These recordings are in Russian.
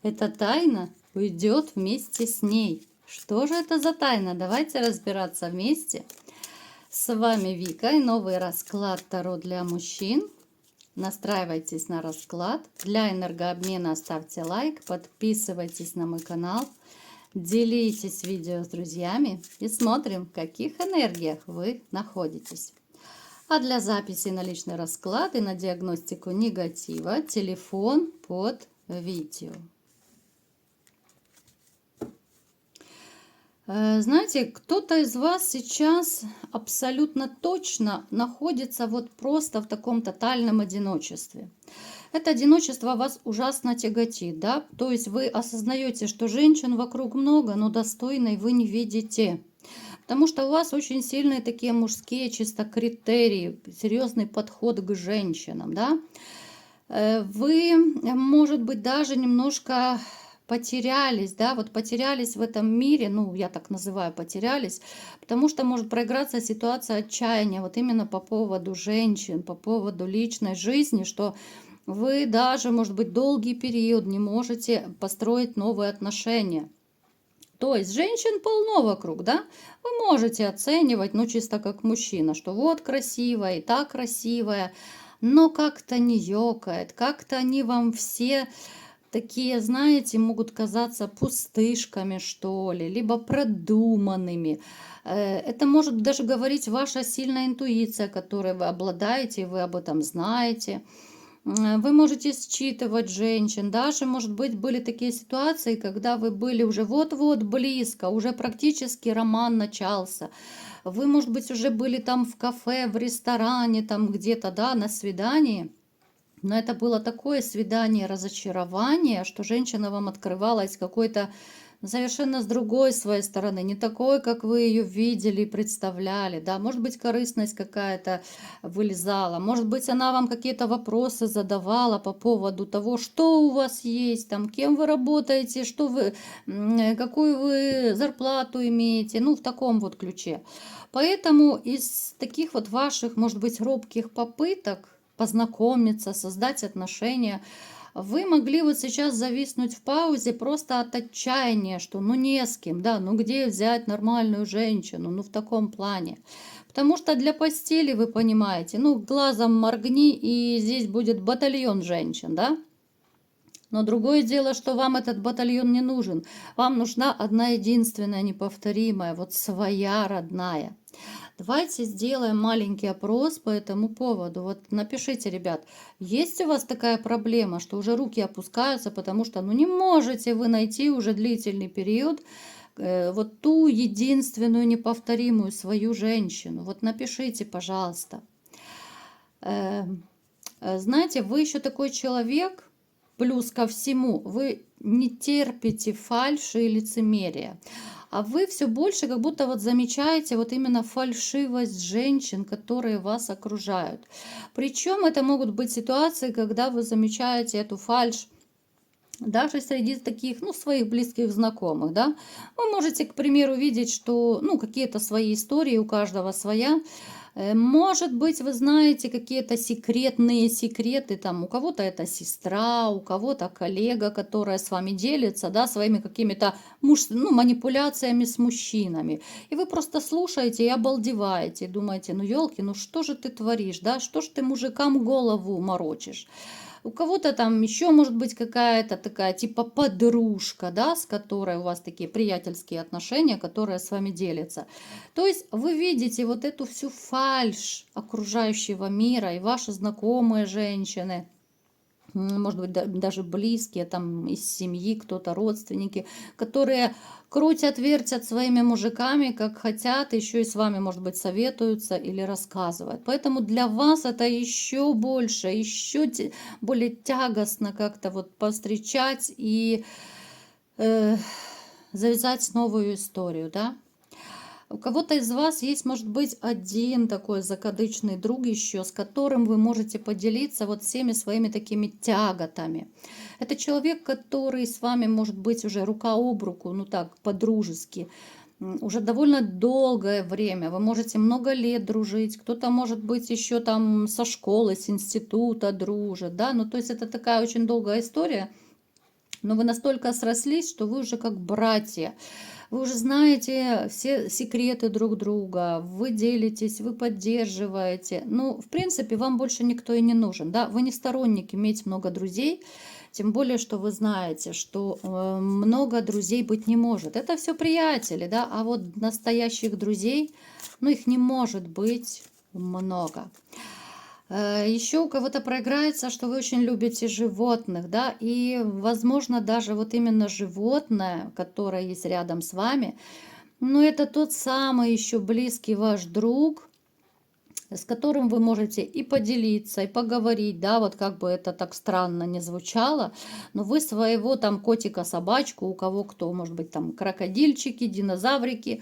Эта тайна уйдет вместе с ней. Что же это за тайна? Давайте разбираться вместе. С вами Вика и новый расклад Таро для мужчин. Настраивайтесь на расклад. Для энергообмена ставьте лайк, подписывайтесь на мой канал, делитесь видео с друзьями и смотрим, в каких энергиях вы находитесь. А для записи на личный расклад и на диагностику негатива телефон под видео. Знаете, кто-то из вас сейчас абсолютно точно находится вот просто в таком тотальном одиночестве. Это одиночество вас ужасно тяготит, да? То есть вы осознаете, что женщин вокруг много, но достойной вы не видите. Потому что у вас очень сильные такие мужские чисто критерии, серьезный подход к женщинам, да? Вы, может быть, даже немножко потерялись, да, вот потерялись в этом мире, ну, я так называю, потерялись, потому что может проиграться ситуация отчаяния, вот именно по поводу женщин, по поводу личной жизни, что вы даже, может быть, долгий период не можете построить новые отношения. То есть женщин полно вокруг, да? Вы можете оценивать, ну, чисто как мужчина, что вот красивая и так красивая, но как-то не ёкает, как-то они вам все такие, знаете, могут казаться пустышками, что ли, либо продуманными. Это может даже говорить ваша сильная интуиция, которой вы обладаете, вы об этом знаете. Вы можете считывать женщин. Даже, может быть, были такие ситуации, когда вы были уже вот-вот близко, уже практически роман начался. Вы, может быть, уже были там в кафе, в ресторане, там где-то, да, на свидании. Но это было такое свидание разочарования, что женщина вам открывалась какой-то совершенно с другой своей стороны, не такой, как вы ее видели и представляли, да, может быть, корыстность какая-то вылезала, может быть, она вам какие-то вопросы задавала по поводу того, что у вас есть, там, кем вы работаете, что вы, какую вы зарплату имеете, ну, в таком вот ключе. Поэтому из таких вот ваших, может быть, робких попыток познакомиться, создать отношения, вы могли вот сейчас зависнуть в паузе просто от отчаяния, что ну не с кем, да, ну где взять нормальную женщину, ну в таком плане. Потому что для постели, вы понимаете, ну глазом моргни, и здесь будет батальон женщин, да. Но другое дело, что вам этот батальон не нужен. Вам нужна одна единственная, неповторимая, вот своя родная. Давайте сделаем маленький опрос по этому поводу. Вот напишите, ребят, есть у вас такая проблема, что уже руки опускаются, потому что ну не можете вы найти уже длительный период вот ту единственную неповторимую свою женщину. Вот напишите, пожалуйста. Знаете, вы еще такой человек, плюс ко всему, вы не терпите фальши и лицемерия. А вы все больше как будто вот замечаете вот именно фальшивость женщин, которые вас окружают. Причем это могут быть ситуации, когда вы замечаете эту фальшь даже среди таких, ну, своих близких знакомых, да. Вы можете, к примеру, видеть, что, ну, какие-то свои истории, у каждого своя. Может быть, вы знаете какие-то секретные секреты, там у кого-то это сестра, у кого-то коллега, которая с вами делится, да, своими какими-то ну, манипуляциями с мужчинами. И вы просто слушаете и обалдеваете, и думаете, ну, елки, ну что же ты творишь, да, что ж ты мужикам голову морочишь. У кого-то там еще может быть какая-то такая типа подружка, да, с которой у вас такие приятельские отношения, которая с вами делится. То есть вы видите вот эту всю фальшь окружающего мира, и ваши знакомые женщины, может быть, даже близкие, там, из семьи, кто-то родственники, которые крутят, вертят своими мужиками, как хотят, еще и с вами, может быть, советуются или рассказывают. Поэтому для вас это еще больше, еще более тягостно как-то вот повстречать и завязать новую историю, да. У кого-то из вас есть, может быть, один такой закадычный друг еще, с которым вы можете поделиться вот всеми своими такими тяготами. Это человек, который с вами может быть уже рука об руку, ну так, по-дружески, уже довольно долгое время. Вы можете много лет дружить, кто-то, может быть, еще там со школы, с института дружит, да, ну то есть это такая очень долгая история. Но вы настолько срослись, что вы уже как братья. Вы уже знаете все секреты друг друга, вы делитесь, вы поддерживаете. Ну, в принципе, вам больше никто и не нужен, да? Вы не сторонник иметь много друзей, тем более, что вы знаете, что много друзей быть не может. Это все приятели, да? А вот настоящих друзей, ну, их не может быть много. Еще у кого-то проиграется, что вы очень любите животных, да, и, возможно, даже вот именно животное, которое есть рядом с вами, ну, это тот самый еще близкий ваш друг, с которым вы можете и поделиться, и поговорить, да, вот как бы это так странно не звучало, но вы своего там котика, собачку, у кого кто, может быть, там крокодильчики, динозаврики,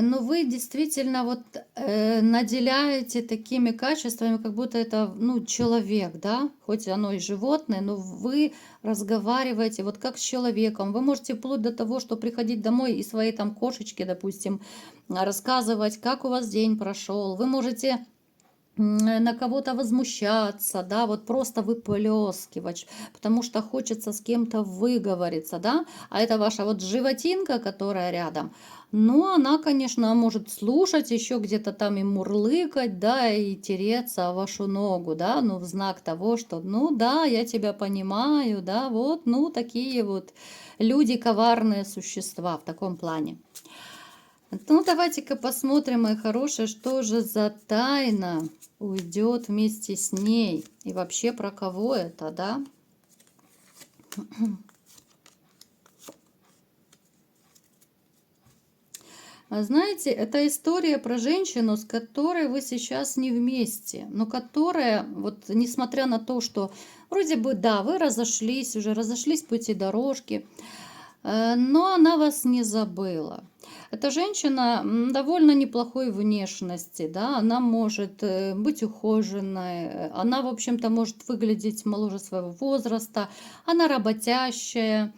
но вы действительно вот наделяете такими качествами, как будто это, ну, человек, да, хоть оно и животное, но вы разговариваете вот как с человеком. Вы можете вплоть до того, что приходить домой и своей там кошечке, допустим, рассказывать, как у вас день прошел. Вы можете на кого-то возмущаться, да, вот просто выплескивать, потому что хочется с кем-то выговориться, да, а это ваша вот животинка, которая рядом, ну, она, конечно, может слушать, еще где-то там и мурлыкать, да, и тереться о вашу ногу, да, ну, в знак того, что, ну, да, я тебя понимаю, да, вот, ну, такие вот люди, коварные существа в таком плане. Ну, давайте-ка посмотрим, мои хорошие, что же за тайна уйдет вместе с ней. И вообще про кого это, да? Знаете, это история про женщину, с которой вы сейчас не вместе, но которая, вот несмотря на то, что вроде бы, да, вы разошлись, уже разошлись пути дорожки, но она вас не забыла. Эта женщина довольно неплохой внешности, да, она может быть ухоженной, она, в общем-то, может выглядеть моложе своего возраста, она работящая.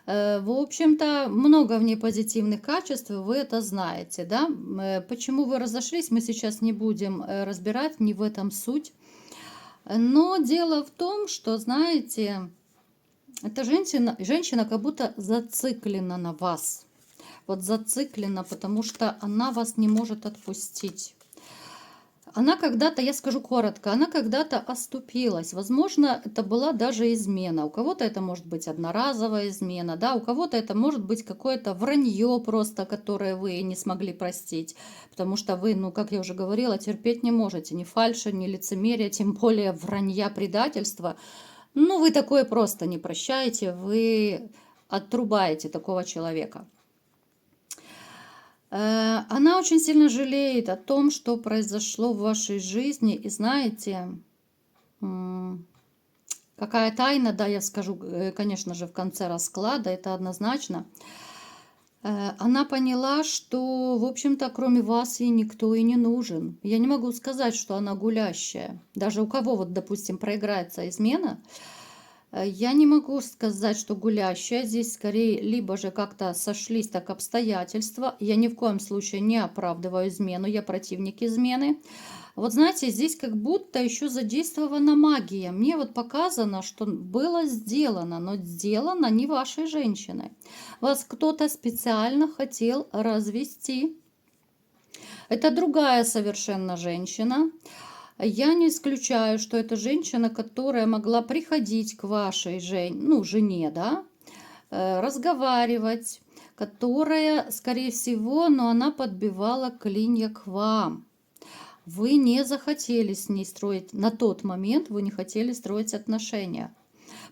В общем-то, много в ней позитивных качеств, вы это знаете, да. Почему вы разошлись, мы сейчас не будем разбирать, не в этом суть. Но дело в том, что, знаете, эта женщина как будто зациклена на вас. Вот зациклена, потому что она вас не может отпустить. Она когда-то, я скажу коротко, она когда-то оступилась. Возможно, это была даже измена. У кого-то это может быть одноразовая измена, да, у кого-то это может быть какое-то вранье просто, которое вы не смогли простить. Потому что вы, ну, как я уже говорила, терпеть не можете ни фальши, ни лицемерия, тем более вранья, предательства. Ну, вы такое просто не прощаете, вы отрубаете такого человека. Она очень сильно жалеет о том, что произошло в вашей жизни. И знаете, какая тайна, да, я скажу, конечно же, в конце расклада, это однозначно. Она поняла, что, в общем-то, кроме вас ей никто и не нужен. Я не могу сказать, что она гулящая. Даже у кого, вот, допустим, проиграется измена, я не могу сказать, что гулящая. Здесь скорее либо же как-то сошлись так обстоятельства. Я ни в коем случае не оправдываю измену, я противник измены. Вот знаете, здесь как будто еще задействована магия. Мне вот показано, что было сделано, но сделано не вашей женщиной. Вас кто-то специально хотел развести. Это другая совершенно женщина. Я не исключаю, что это женщина, которая могла приходить к вашей жене, да, разговаривать, которая, скорее всего, но она подбивала клинья к вам. Вы не захотели с ней строить, на тот момент вы не хотели строить отношения.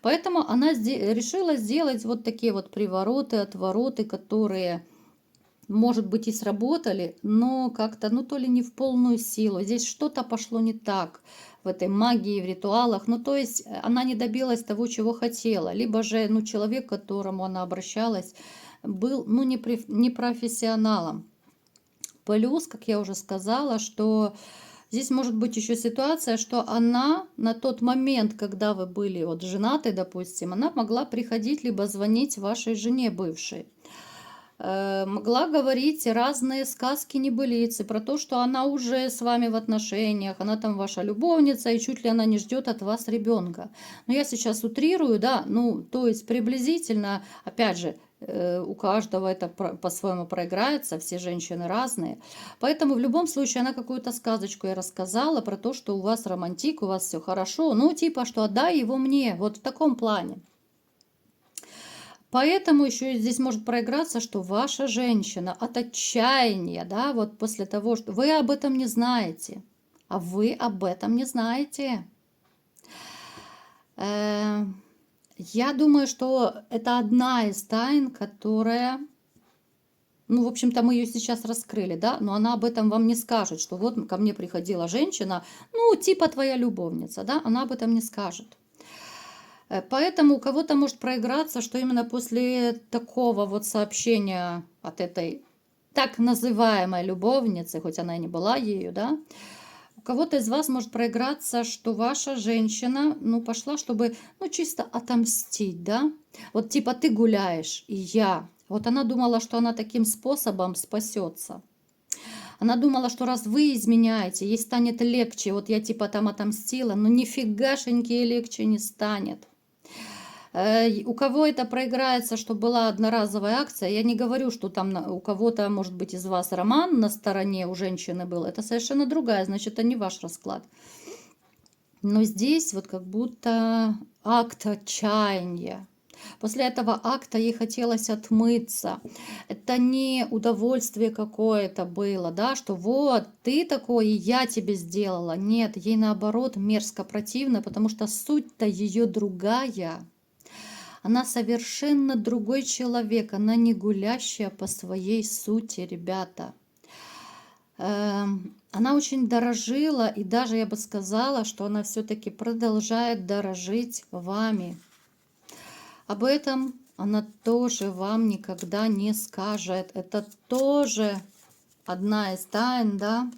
Поэтому она решила сделать вот такие вот привороты, отвороты, которые, может быть, и сработали, но как-то, ну, то ли не в полную силу. Здесь что-то пошло не так в этой магии, в ритуалах. Ну, то есть она не добилась того, чего хотела. Либо же, ну, человек, к которому она обращалась, был, ну, не профессионалом. Плюс, как я уже сказала, что здесь может быть еще ситуация, что она на тот момент, когда вы были вот женаты, допустим, она могла приходить либо звонить вашей жене бывшей. Могла говорить разные сказки-небылицы про то, что она уже с вами в отношениях, она там ваша любовница, и чуть ли она не ждет от вас ребенка. Но я сейчас утрирую, да, ну, то есть приблизительно, опять же, у каждого это по-своему проиграется, все женщины разные. Поэтому в любом случае она какую-то сказочку я рассказала про то, что у вас романтик, у вас все хорошо, ну, типа, что отдай его мне, вот в таком плане. Поэтому еще и здесь может проиграться, что ваша женщина от отчаяния, да, вот после того, что вы об этом не знаете, а вы об этом не знаете. Я думаю, что это одна из тайн, которая, ну, в общем-то, мы ее сейчас раскрыли, да, но она об этом вам не скажет, что вот ко мне приходила женщина, ну, типа твоя любовница, да, она об этом не скажет. Поэтому у кого-то может проиграться, что именно после такого вот сообщения от этой так называемой любовницы, хоть она и не была ею, да, у кого-то из вас может проиграться, что ваша женщина, ну, пошла, чтобы, ну, чисто отомстить, да. Вот типа ты гуляешь, и я. Вот она думала, что она таким способом спасется. Она думала, что раз вы изменяете, ей станет легче. Вот я типа там отомстила, но нифигашеньки ей легче не станет. У кого это проиграется, что была одноразовая акция, я не говорю, что там у кого-то, может быть, из вас роман на стороне у женщины был. Это совершенно другая, значит, это не ваш расклад. Но здесь вот как будто акт отчаяния. После этого акта ей хотелось отмыться. Это не удовольствие какое-то было, да, что вот ты такой, и я тебе сделала. Нет, ей наоборот мерзко противно, потому что суть-то ее другая. Она совершенно другой человек, она не гулящая по своей сути, ребята. Она очень дорожила, и даже я бы сказала, что она все-таки продолжает дорожить вами. Об этом она тоже вам никогда не скажет. Это тоже одна из тайн, да,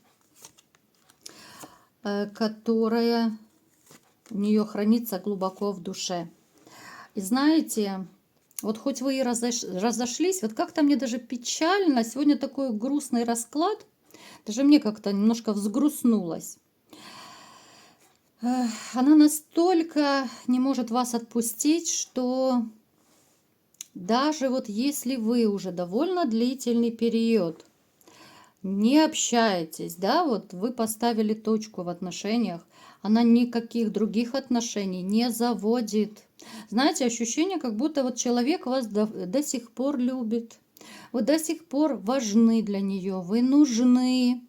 которая у нее хранится глубоко в душе. И знаете, вот хоть вы и разошлись, вот как-то мне даже печально, сегодня такой грустный расклад, даже мне как-то немножко взгрустнулось. Она настолько не может вас отпустить, что даже вот если вы уже довольно длительный период не общаетесь, да, вот вы поставили точку в отношениях, она никаких других отношений не заводит. Знаете, ощущение, как будто вот человек вас до сих пор любит, вы до сих пор важны для нее, вы нужны.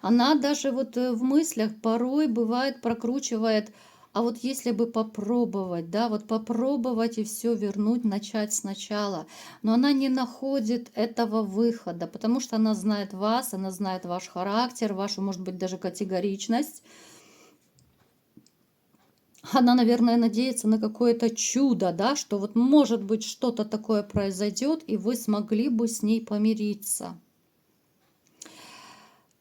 Она даже вот в мыслях порой бывает прокручивает, а вот если бы попробовать, да, вот попробовать и все вернуть, начать сначала. Но она не находит этого выхода, потому что она знает вас, она знает ваш характер, вашу, может быть, даже категоричность. Она, наверное, надеется на какое-то чудо, да, что вот может быть что-то такое произойдет, и вы смогли бы с ней помириться.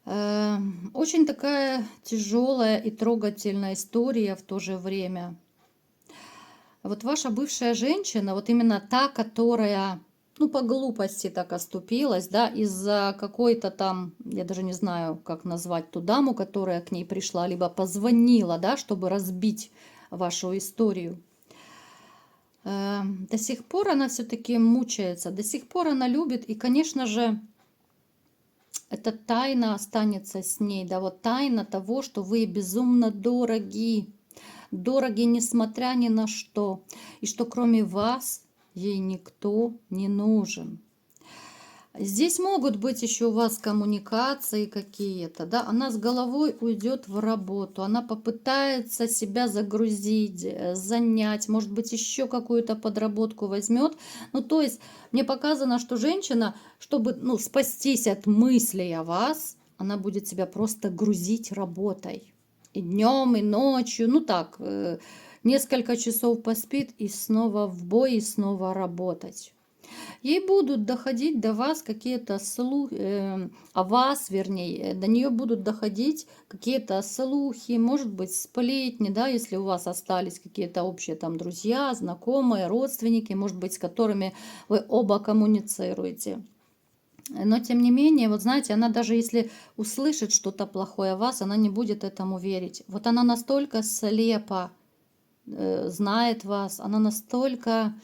Очень такая тяжелая и трогательная история в то же время. Вот ваша бывшая женщина, вот именно та, которая, ну, по глупости так оступилась, да, из-за какой-то там, я даже не знаю, как назвать ту даму, которая к ней пришла, либо позвонила, да, чтобы разбить вашу историю. До сих пор она все-таки мучается, до сих пор она любит, и, конечно же, эта тайна останется с ней, да, вот тайна того, что вы безумно дороги, дороги несмотря ни на что, и что кроме вас ей никто не нужен. Здесь могут быть еще у вас коммуникации какие-то, да, она с головой уйдет в работу, она попытается себя загрузить, занять, может быть, еще какую-то подработку возьмет. Ну, то есть мне показано, что женщина, чтобы, ну, спастись от мыслей о вас, она будет себя просто грузить работой. И днем, и ночью, ну так, несколько часов поспит и снова в бой, и снова работать. Ей будут доходить до вас какие-то слухи, о вас, вернее, до нее будут доходить какие-то слухи, может быть, сплетни, да, если у вас остались какие-то общие там друзья, знакомые, родственники, может быть, с которыми вы оба коммуницируете. Но тем не менее, вот знаете, она даже если услышит что-то плохое о вас, она не будет этому верить. Вот она настолько слепо знает вас, она настолько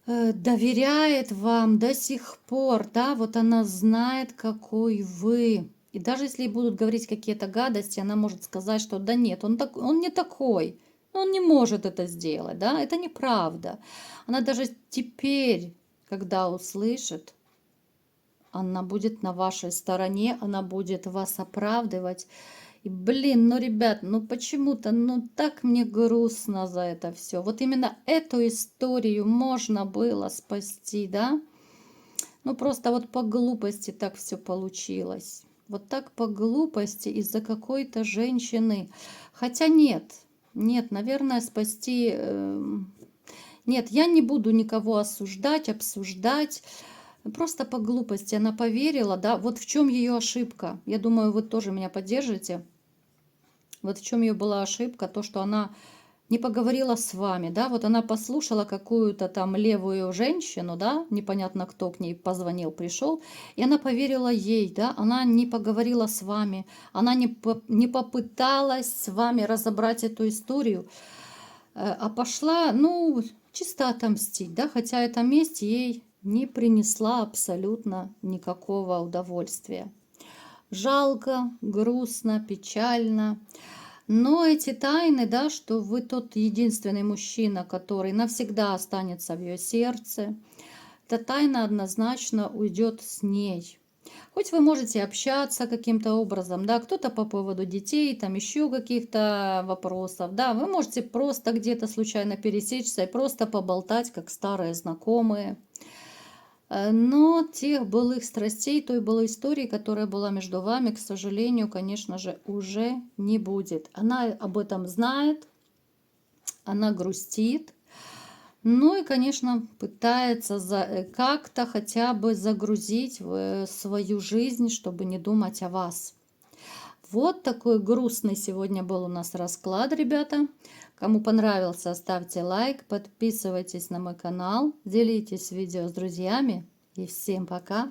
доверяет вам до сих пор, да, вот она знает, какой вы. И даже если ей будут говорить какие-то гадости, она может сказать, что да нет, он не такой, он не может это сделать, да, это неправда. Она даже теперь, когда услышит, она будет на вашей стороне, она будет вас оправдывать. И, блин, ну, ребят, ну почему-то, ну так мне грустно за это все. Вот именно эту историю можно было спасти, да? Ну просто вот по глупости так все получилось. Вот так по глупости из-за какой-то женщины. Хотя нет, наверное, спасти... Нет, я не буду никого осуждать, обсуждать. Просто по глупости она поверила, да, вот в чем ее ошибка. Я думаю, вы тоже меня поддержите. Вот в чем ее была ошибка, то, что она не поговорила с вами, да, вот она послушала какую-то там левую женщину, да, непонятно кто к ней позвонил, пришел, и она поверила ей, да, она не поговорила с вами, она не попыталась с вами разобрать эту историю, а пошла, ну, чисто отомстить, да, хотя эта месть ей не принесла абсолютно никакого удовольствия. Жалко, грустно, печально. Но эти тайны, да, что вы тот единственный мужчина, который навсегда останется в ее сердце, эта тайна однозначно уйдет с ней. Хоть вы можете общаться каким-то образом, да, кто-то по поводу детей, там еще каких-то вопросов, да, вы можете просто где-то случайно пересечься и просто поболтать, как старые знакомые. Но тех былых страстей, той былой истории, которая была между вами, к сожалению, конечно же, уже не будет. Она об этом знает, она грустит, ну и, конечно, пытается как-то хотя бы загрузить в свою жизнь, чтобы не думать о вас. Вот такой грустный сегодня был у нас расклад, ребята. Кому понравился, ставьте лайк, подписывайтесь на мой канал, делитесь видео с друзьями. И всем пока!